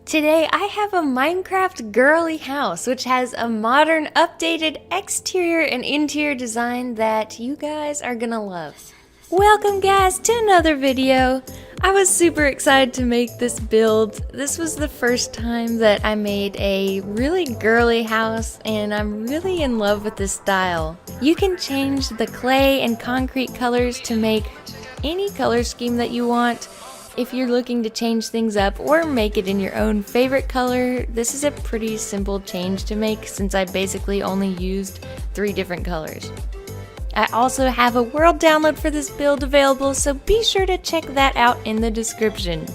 Today I have a Minecraft girly house which has a modern updated exterior and interior design that you guys are gonna love. Welcome guys to another video. I was super excited to make this build. This was the first time that I made a really girly house and I'm really in love with this style. You can change the clay and concrete colors to make any color scheme that you want. If you're looking to change things up or make it in your own favorite color, this is a pretty simple change to make since I basically only used 3 different colors. I also have a world download for this build available, so be sure to check that out in the description.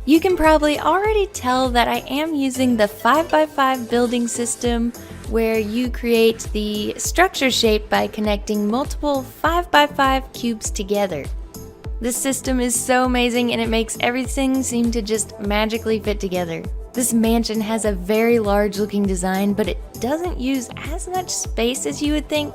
You can probably already tell that I am using the 5x5 building system where you create the structure shape by connecting multiple 5x5 cubes together. This system is so amazing and it makes everything seem to just magically fit together. This mansion has a very large looking design, but it doesn't use as much space as you would think.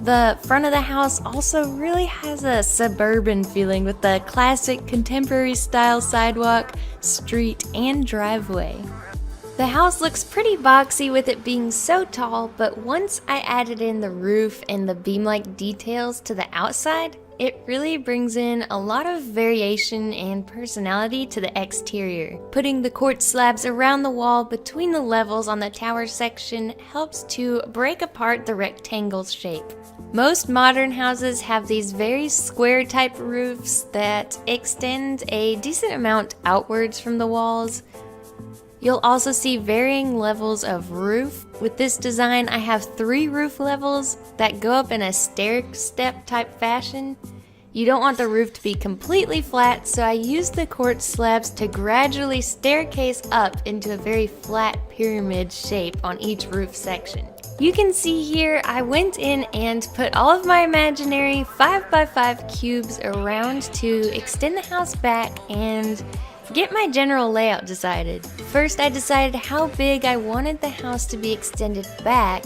The front of the house also really has a suburban feeling with the classic contemporary style sidewalk, street, and driveway. The house looks pretty boxy with it being so tall, but once I added in the roof and the beam-like details to the outside, it really brings in a lot of variation and personality to the exterior. Putting the quartz slabs around the wall between the levels on the tower section helps to break apart the rectangle shape. Most modern houses have these very square type roofs that extend a decent amount outwards from the walls. You'll also see varying levels of roof. With this design, I have 3 roof levels that go up in a stair step type fashion. You don't want the roof to be completely flat, so I used the quartz slabs to gradually staircase up into a very flat pyramid shape on each roof section. You can see here I went in and put all of my imaginary 5x5 cubes around to extend the house back and get my general layout decided. First I decided how big I wanted the house to be extended back,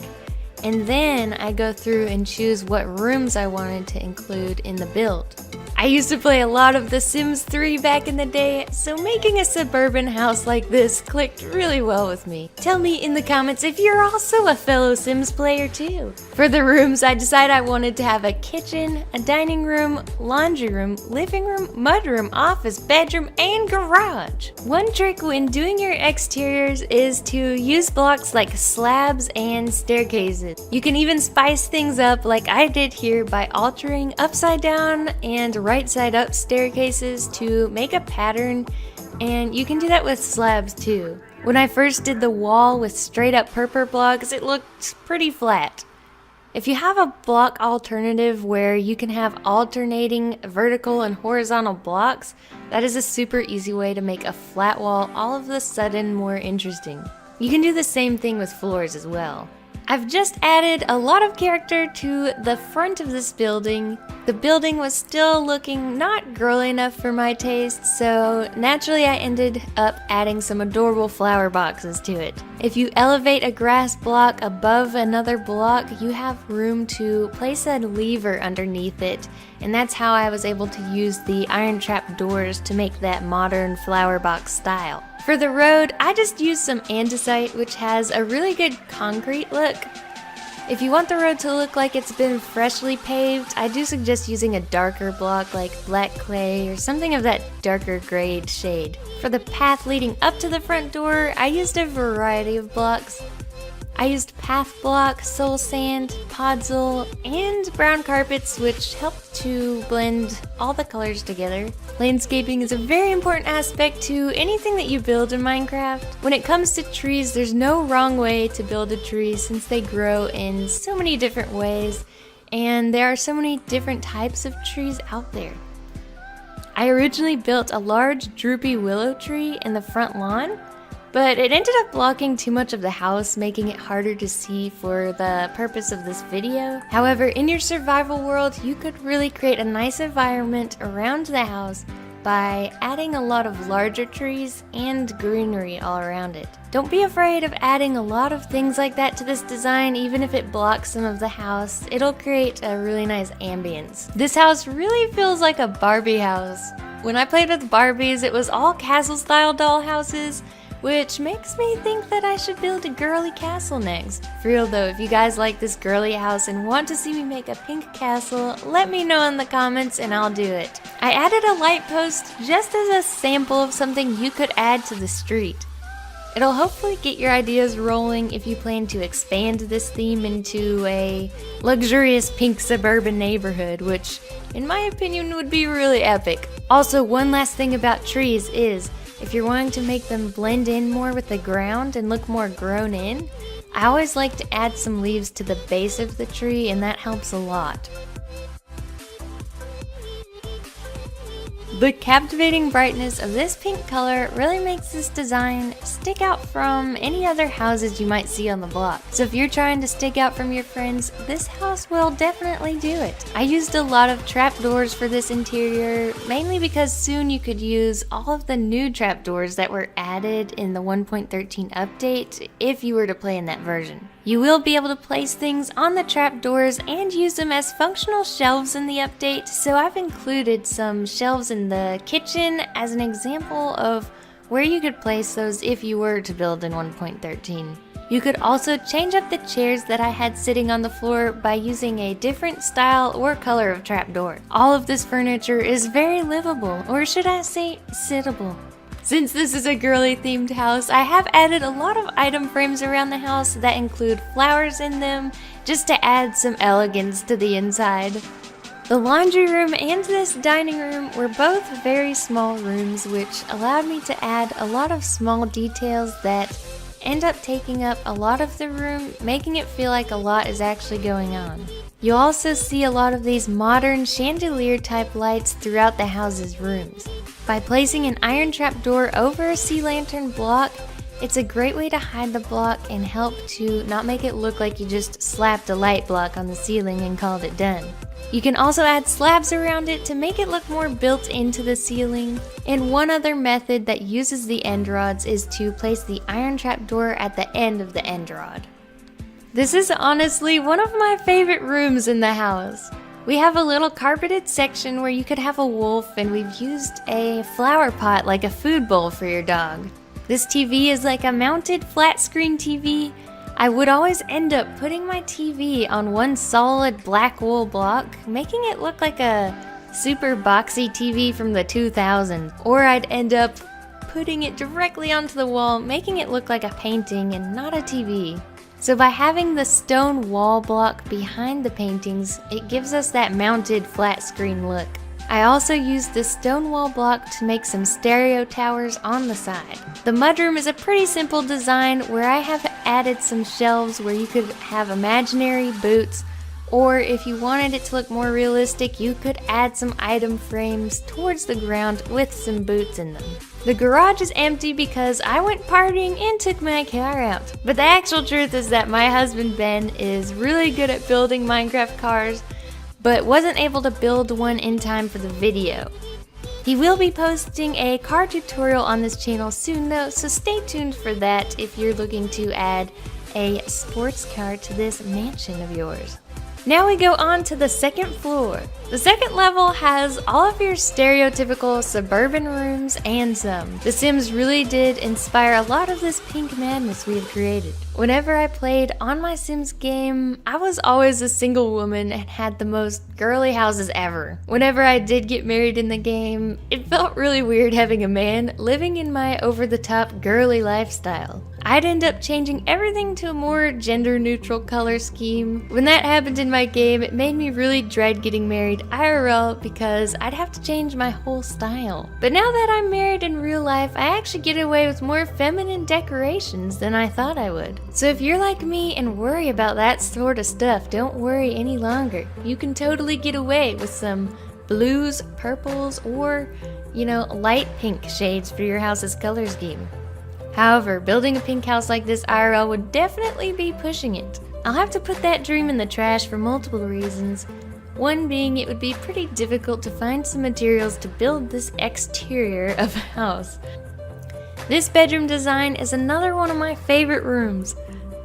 and then I go through and choose what rooms I wanted to include in the build. I used to play a lot of The Sims 3 back in the day, so making a suburban house like this clicked really well with me. Tell me in the comments if you're also a fellow Sims player too. For the rooms, I decided I wanted to have a kitchen, a dining room, laundry room, living room, mudroom, office, bedroom, and garage. One trick when doing your exteriors is to use blocks like slabs and staircases. You can even spice things up like I did here by altering upside down and right side up staircases to make a pattern, and you can do that with slabs too. When I first did the wall with straight up purple blocks, it looked pretty flat. If you have a block alternative where you can have alternating vertical and horizontal blocks, that is a super easy way to make a flat wall all of a sudden more interesting. You can do the same thing with floors as well. I've just added a lot of character to the front of this building. The building was still looking not girly enough for my taste, so naturally I ended up adding some adorable flower boxes to it. If you elevate a grass block above another block, you have room to place a lever underneath it, and that's how I was able to use the iron trap doors to make that modern flower box style. For the road, I just used some andesite, which has a really good concrete look. If you want the road to look like it's been freshly paved, I do suggest using a darker block like black clay or something of that darker grade shade. For the path leading up to the front door, I used a variety of blocks. I used path block, soul sand, podzol, and brown carpets, which helped to blend all the colors together. Landscaping is a very important aspect to anything that you build in Minecraft. When it comes to trees, there's no wrong way to build a tree since they grow in so many different ways, and there are so many different types of trees out there. I originally built a large droopy willow tree in the front lawn, but it ended up blocking too much of the house, making it harder to see for the purpose of this video. However, in your survival world, you could really create a nice environment around the house by adding a lot of larger trees and greenery all around it. Don't be afraid of adding a lot of things like that to this design, even if it blocks some of the house. It'll create a really nice ambience. This house really feels like a Barbie house. When I played with Barbies, it was all castle-style doll houses, which makes me think that I should build a girly castle next. For real though, if you guys like this girly house and want to see me make a pink castle, let me know in the comments and I'll do it. I added a light post just as a sample of something you could add to the street. It'll hopefully get your ideas rolling if you plan to expand this theme into a luxurious pink suburban neighborhood, which in my opinion would be really epic. Also, one last thing about trees is, if you're wanting to make them blend in more with the ground and look more grown in, I always like to add some leaves to the base of the tree, and that helps a lot. The captivating brightness of this pink color really makes this design stick out from any other houses you might see on the block. So if you're trying to stick out from your friends, this house will definitely do it. I used a lot of trapdoors for this interior, mainly because soon you could use all of the new trapdoors that were added in the 1.13 update if you were to play in that version. You will be able to place things on the trapdoors and use them as functional shelves in the update, so I've included some shelves in the kitchen as an example of where you could place those if you were to build in 1.13. You could also change up the chairs that I had sitting on the floor by using a different style or color of trapdoor. All of this furniture is very livable, or should I say, sittable. Since this is a girly themed house, I have added a lot of item frames around the house that include flowers in them, just to add some elegance to the inside. The laundry room and this dining room were both very small rooms, which allowed me to add a lot of small details that end up taking up a lot of the room, making it feel like a lot is actually going on. You'll also see a lot of these modern chandelier type lights throughout the house's rooms. By placing an iron trap door over a sea lantern block, it's a great way to hide the block and help to not make it look like you just slapped a light block on the ceiling and called it done. You can also add slabs around it to make it look more built into the ceiling. And one other method that uses the end rods is to place the iron trap door at the end of the end rod. This is honestly one of my favorite rooms in the house. We have a little carpeted section where you could have a wolf, and we've used a flower pot like a food bowl for your dog. This TV is like a mounted flat screen TV. I would always end up putting my TV on one solid black wool block, making it look like a super boxy TV from the 2000s. Or I'd end up putting it directly onto the wall, making it look like a painting and not a TV. So by having the stone wall block behind the paintings, it gives us that mounted flat screen look. I also used the stone wall block to make some stereo towers on the side. The mudroom is a pretty simple design where I have added some shelves where you could have imaginary boots, or if you wanted it to look more realistic, you could add some item frames towards the ground with some boots in them. The garage is empty because I went partying and took my car out. But the actual truth is that my husband Ben is really good at building Minecraft cars, but wasn't able to build one in time for the video. He will be posting a car tutorial on this channel soon though, so stay tuned for that if you're looking to add a sports car to this mansion of yours. Now we go on to the second floor. The second level has all of your stereotypical suburban rooms and some. The Sims really did inspire a lot of this pink madness we have created. Whenever I played on my Sims game, I was always a single woman and had the most girly houses ever. Whenever I did get married in the game, it felt really weird having a man living in my over-the-top girly lifestyle. I'd end up changing everything to a more gender-neutral color scheme. When that happened in my game, it made me really dread getting married IRL because I'd have to change my whole style. But now that I'm married in real life, I actually get away with more feminine decorations than I thought I would. So if you're like me and worry about that sort of stuff, don't worry any longer. You can totally get away with some blues, purples, or, light pink shades for your house's color scheme. However, building a pink house like this IRL would definitely be pushing it. I'll have to put that dream in the trash for multiple reasons. One being it would be pretty difficult to find some materials to build this exterior of a house. This bedroom design is another one of my favorite rooms.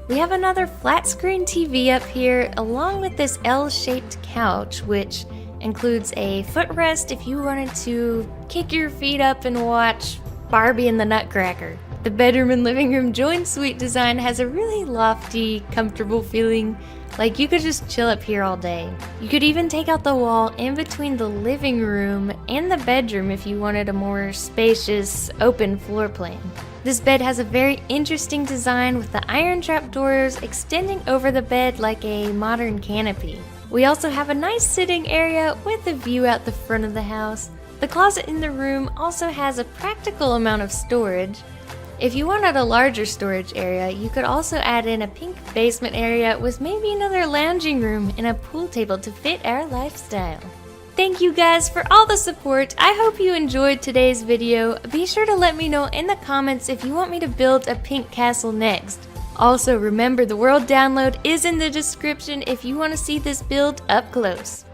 We have another flat screen TV up here along with this L-shaped couch, which includes a footrest if you wanted to kick your feet up and watch Barbie and the Nutcracker. The bedroom and living room joint suite design has a really lofty, comfortable feeling, like you could just chill up here all day. You could even take out the wall in between the living room and the bedroom if you wanted a more spacious, open floor plan. This bed has a very interesting design with the iron trap doors extending over the bed like a modern canopy. We also have a nice sitting area with a view out the front of the house. The closet in the room also has a practical amount of storage. If you wanted a larger storage area, you could also add in a pink basement area with maybe another lounging room and a pool table to fit our lifestyle. Thank you guys for all the support. I hope you enjoyed today's video. Be sure to let me know in the comments if you want me to build a pink castle next. Also remember, the world download is in the description if you want to see this build up close.